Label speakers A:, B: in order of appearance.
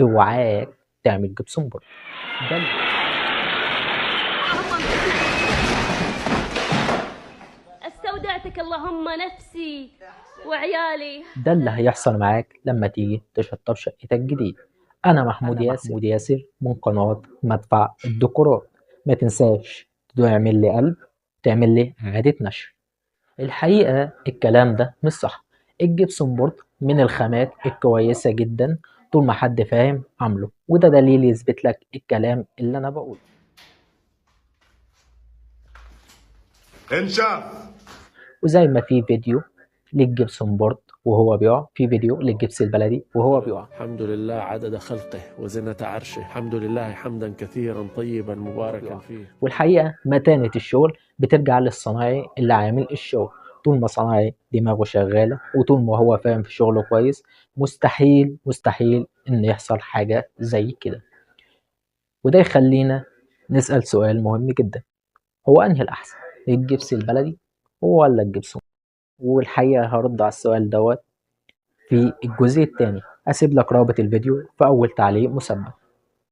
A: اوعاك تعمل جبسون بورد. ده
B: استودعتك اللهم نفسي وعيالي.
A: ده اللي هيحصل معاك لما تيجي تشطب شقتك جديد. أنا محمود ياسر من قناة مدفع الديكورات. ما تنساش تعمل لي قلب، تعمل لي إعادة نشر. الحقيقة الكلام ده مش صح. الجبسون بورد من الخامات الكويسة جدا طول ما حد فاهم عمله، وده دليل يثبت لك الكلام اللي أنا بقوله.
C: انشاف.
A: وزي ما في فيديو للجبسون بورد وهو بيقع، في فيديو للجبس البلدي وهو بيقع.
D: الحمد لله عدد خلقه وزنة عرشه، الحمد لله حمدا كثيرا طيبا مباركا فيه.
A: والحقيقة متانة الشغل بترجع للصنايعي اللي عامل الشغل. طول ما صنايعي دماغه شغالة وطول ما هو فاهم في شغله كويس، مستحيل إن يحصل حاجة زي كده. وده يخلينا نسأل سؤال مهم جدا: هو أنهي الأحسن، الجبس البلدي ولا الجبسون؟ والحقيقة هرد على السؤال دوت في الجزء الثاني. هسيب لك رابط الفيديو في أول تعليق مثبت.